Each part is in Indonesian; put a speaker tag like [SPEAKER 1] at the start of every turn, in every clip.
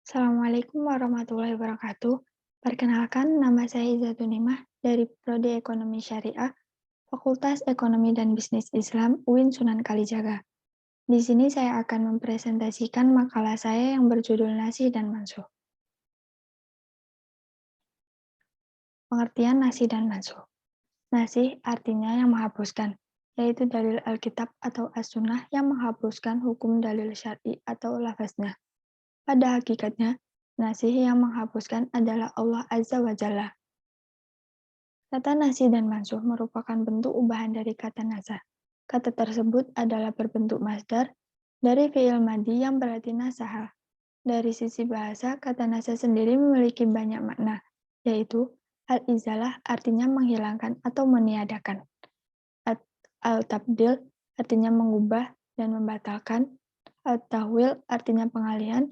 [SPEAKER 1] Assalamualaikum warahmatullahi wabarakatuh. Perkenalkan, nama saya Izatunimah dari Prodi Ekonomi Syariah, Fakultas Ekonomi dan Bisnis Islam, UIN Sunan Kalijaga. Di sini saya akan mempresentasikan makalah saya yang berjudul Nasi dan Mansuh. Pengertian nasi dan mansuh. Nasi artinya yang menghapuskan, yaitu dalil Alkitab atau As-Sunnah yang menghapuskan hukum dalil syar'i atau lafaznya. Pada hakikatnya, nasi yang menghapuskan adalah Allah Azza wa Jalla. Kata nasi dan mansuh merupakan bentuk ubahan dari kata nasa. Kata tersebut adalah berbentuk masdar dari fi'il madi yang berarti nasaha. Dari sisi bahasa, kata nasa sendiri memiliki banyak makna, yaitu al-izalah artinya menghilangkan atau meniadakan. Al-tabdil artinya mengubah dan membatalkan. Al-tahwil artinya pengalihan.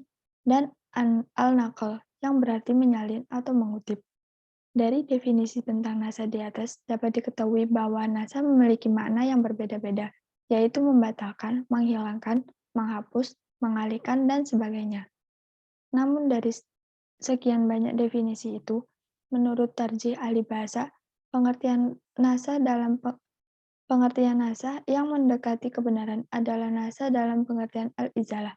[SPEAKER 1] Dan al-naql yang berarti menyalin atau mengutip. Dari definisi tentang nasa di atas, dapat diketahui bahwa nasa memiliki makna yang berbeda-beda, yaitu membatalkan, menghilangkan, menghapus, mengalihkan, dan sebagainya. Namun dari sekian banyak definisi itu, menurut tarjih ahli bahasa, pengertian nasa yang mendekati kebenaran adalah nasa dalam pengertian al-izalah,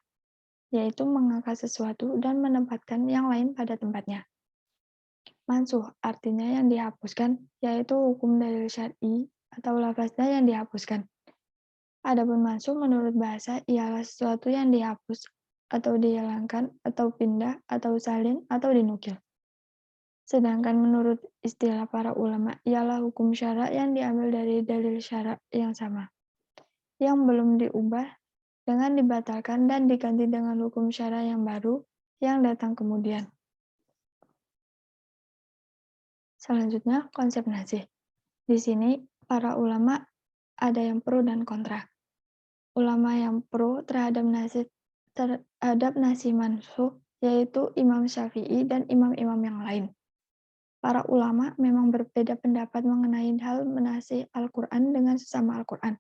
[SPEAKER 1] yaitu mengangkat sesuatu dan menempatkan yang lain pada tempatnya. Mansuh artinya yang dihapuskan, yaitu hukum dalil syar'i atau lafaznya yang dihapuskan. Adapun mansuh menurut bahasa ialah sesuatu yang dihapus atau dihilangkan atau pindah atau salin atau dinukil. Sedangkan menurut istilah para ulama ialah hukum syara yang diambil dari dalil syara yang sama, yang belum diubah dengan dibatalkan dan diganti dengan hukum syara yang baru yang datang kemudian. Selanjutnya, konsep nasih. Di sini, para ulama ada yang pro dan kontra. Ulama yang pro terhadap nasi mansuh, yaitu Imam Syafi'i dan imam-imam yang lain. Para ulama memang berbeda pendapat mengenai hal menasih Al-Quran dengan sesama Al-Quran.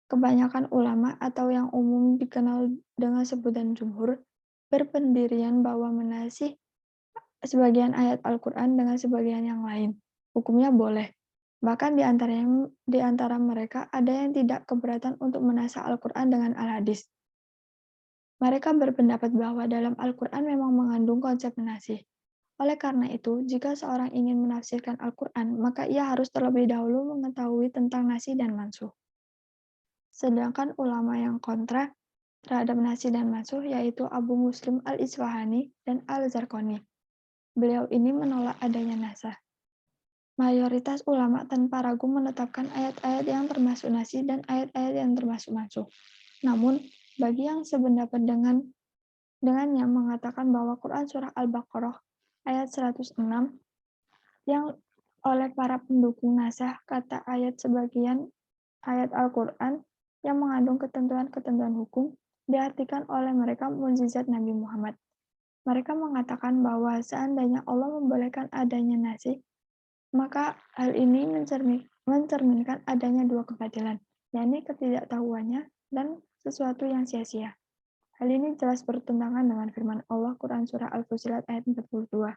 [SPEAKER 1] Kebanyakan ulama atau yang umum dikenal dengan sebutan jumhur, berpendirian bahwa menasih sebagian ayat Al-Quran dengan sebagian yang lain. Hukumnya boleh. Bahkan di antara mereka ada yang tidak keberatan untuk menasah Al-Quran dengan Al-Hadis. Mereka berpendapat bahwa dalam Al-Quran memang mengandung konsep menasih. Oleh karena itu, jika seorang ingin menafsirkan Al-Quran, maka ia harus terlebih dahulu mengetahui tentang nasi dan mansuh. Sedangkan ulama yang kontra terhadap nasi dan mansuh yaitu Abu Muslim Al-Isfahani dan Al-Zarqani. Beliau ini menolak adanya nasah. Mayoritas ulama tanpa ragu menetapkan ayat-ayat yang termasuk nasi dan ayat-ayat yang termasuk mansuh. Namun, bagi yang sependapat dengannya mengatakan bahwa Quran Surah Al-Baqarah ayat 106 yang oleh para pendukung nasah kata ayat sebagian ayat Al-Quran yang mengandung ketentuan-ketentuan hukum diartikan oleh mereka mukjizat Nabi Muhammad. Mereka mengatakan bahwa seandainya Allah membolehkan adanya nasi, maka hal ini mencerminkan adanya dua kebatilan, yakni ketidaktahuannya dan sesuatu yang sia-sia. Hal ini jelas bertentangan dengan firman Allah Quran Surah Al-Fusilat ayat 42.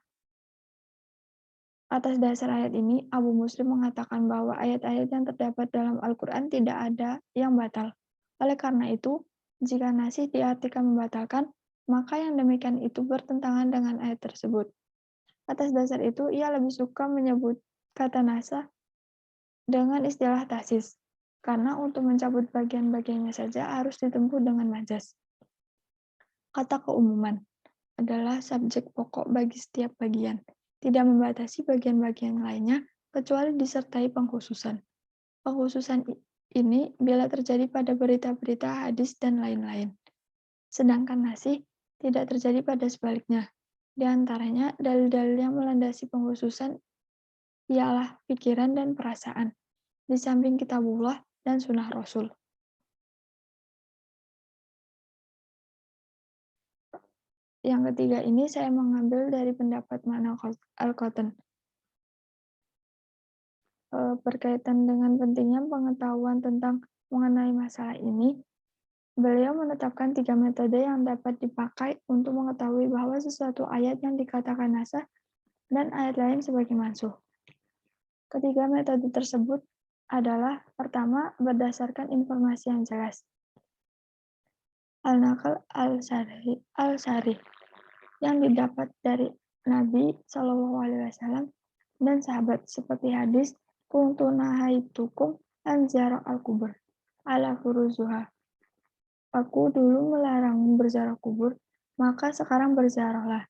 [SPEAKER 1] Atas dasar ayat ini, Abu Muslim mengatakan bahwa ayat-ayat yang terdapat dalam Al-Quran tidak ada yang batal. Oleh karena itu, jika nasi diartikan membatalkan, maka yang demikian itu bertentangan dengan ayat tersebut. Atas dasar itu, ia lebih suka menyebut kata nasa dengan istilah tahsis, karena untuk mencabut bagian-bagiannya saja harus ditempuh dengan majas. Kata keumuman adalah subjek pokok bagi setiap bagian, tidak membatasi bagian-bagian lainnya kecuali disertai pengkhususan. Pengkhususan ini bila terjadi pada berita-berita hadis dan lain-lain. Sedangkan nasih tidak terjadi pada sebaliknya. Di antaranya, dalil-dalil yang melandasi pengkhususan ialah pikiran dan perasaan, di samping kitabullah dan sunnah Rasul. Yang ketiga ini saya mengambil dari pendapat Mana Al-Qatan. Berkaitan dengan pentingnya pengetahuan tentang mengenai masalah ini, Beliau menetapkan 3 metode yang dapat dipakai untuk mengetahui bahwa sesuatu ayat yang dikatakan naskah dan ayat lain sebagai mansuh. Ketiga metode tersebut adalah: pertama, berdasarkan informasi yang jelas. Al-Naql al-Sarih yang didapat dari Nabi SAW dan sahabat, seperti hadis kuntu nahaitukum an ziarah al-kubur ala furuzuha. Aku dulu melarangmu berziarah kubur, maka sekarang berziarahlah.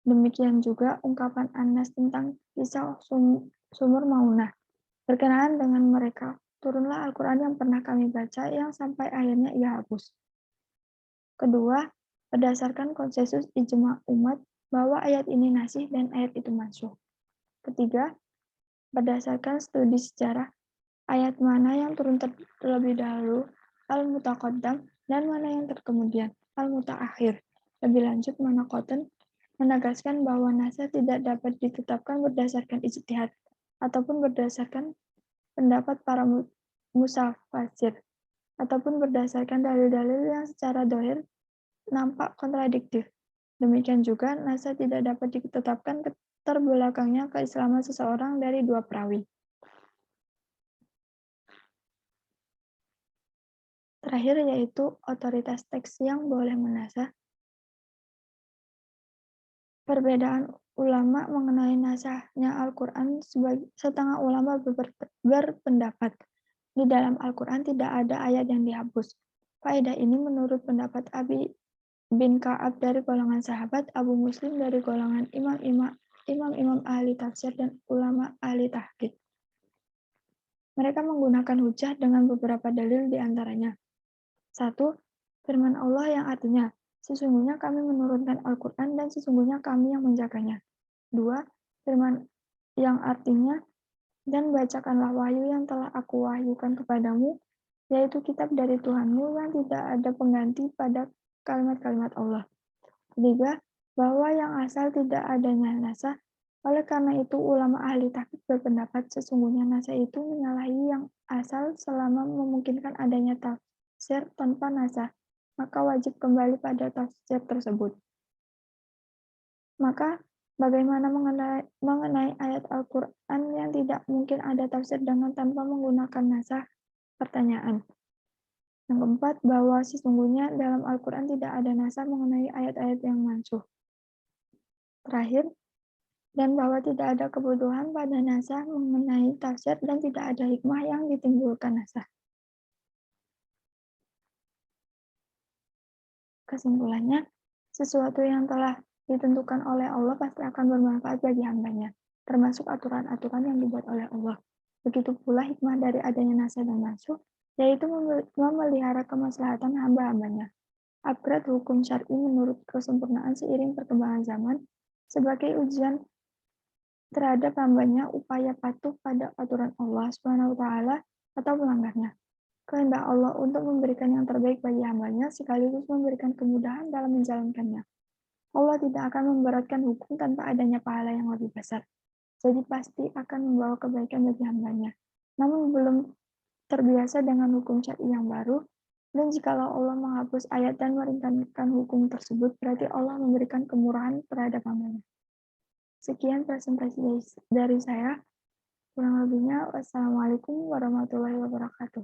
[SPEAKER 1] Demikian juga ungkapan Anas tentang kisah sumur Maunah. Berkenaan dengan mereka, turunlah Al-Quran yang pernah kami baca yang sampai akhirnya ia hapus. Kedua, berdasarkan konsensus ijma umat bahwa ayat ini nasih dan ayat itu mansuh. Ketiga, berdasarkan studi sejarah, ayat mana yang turun terlebih dahulu, al-mutaqaddam, dan mana yang terkemudian, al-mutaakhir. Lebih lanjut, Manakoten menegaskan bahwa naskah tidak dapat ditetapkan berdasarkan ijtihad ataupun berdasarkan pendapat para musafasir ataupun berdasarkan dalil-dalil yang secara dohir nampak kontradiktif. Demikian juga naskah tidak dapat ditetapkan terbelakangnya keislaman seseorang dari dua perawi. Terakhir yaitu otoritas teks yang boleh menasah. Perbedaan ulama mengenai nasahnya Al-Quran, setengah ulama berpendapat di dalam Al-Quran tidak ada ayat yang dihapus. Faedah ini menurut pendapat Abi bin Ka'ab dari golongan sahabat, Abu Muslim dari golongan imam-imam ahli tafsir dan ulama ahli tahqiq. Mereka menggunakan hujah dengan beberapa dalil di antaranya. 1. Firman Allah yang artinya, sesungguhnya kami menurunkan Al-Quran dan sesungguhnya kami yang menjaganya. 2. Firman yang artinya, dan bacakanlah wahyu yang telah aku wahyukan kepadamu, yaitu kitab dari Tuhanmu yang tidak ada pengganti pada kalimat-kalimat Allah. 3. Bahwa yang asal tidak adanya naskah. Oleh karena itu, ulama ahli tahqiq berpendapat sesungguhnya naskah itu menyalahi yang asal selama memungkinkan adanya tafsir tanpa naskah, maka wajib kembali pada tafsir tersebut. Maka, bagaimana mengenai ayat Al-Quran yang tidak mungkin ada tafsir dengan tanpa menggunakan naskah? Pertanyaan. Yang keempat, bahwa sesungguhnya dalam Al-Quran tidak ada naskah mengenai ayat-ayat yang mansuh. Terakhir, dan bahwa tidak ada kebutuhan pada naskah mengenai tafsir dan tidak ada hikmah yang ditimbulkan naskah. Kesimpulannya, sesuatu yang telah ditentukan oleh Allah pasti akan bermanfaat bagi hambanya, termasuk aturan-aturan yang dibuat oleh Allah. Begitu pula hikmah dari adanya naskah dan mansuh, yaitu memelihara kemaslahatan hamba-hambanya. Upgrade hukum syar'i menurut kesempurnaan seiring perkembangan zaman sebagai ujian terhadap hambanya upaya patuh pada aturan Allah SWT atau melanggarnya. Kehendak Allah untuk memberikan yang terbaik bagi hambanya sekaligus memberikan kemudahan dalam menjalankannya. Allah tidak akan memberatkan hukum tanpa adanya pahala yang lebih besar. Jadi pasti akan membawa kebaikan bagi hambanya. Namun belum terbiasa dengan hukum syar'i yang baru, dan jikalau Allah menghapus ayat dan meringankan hukum tersebut, berarti Allah memberikan kemurahan terhadap hambanya. Sekian presentasi dari saya. Kurang lebihnya, wassalamualaikum warahmatullahi wabarakatuh.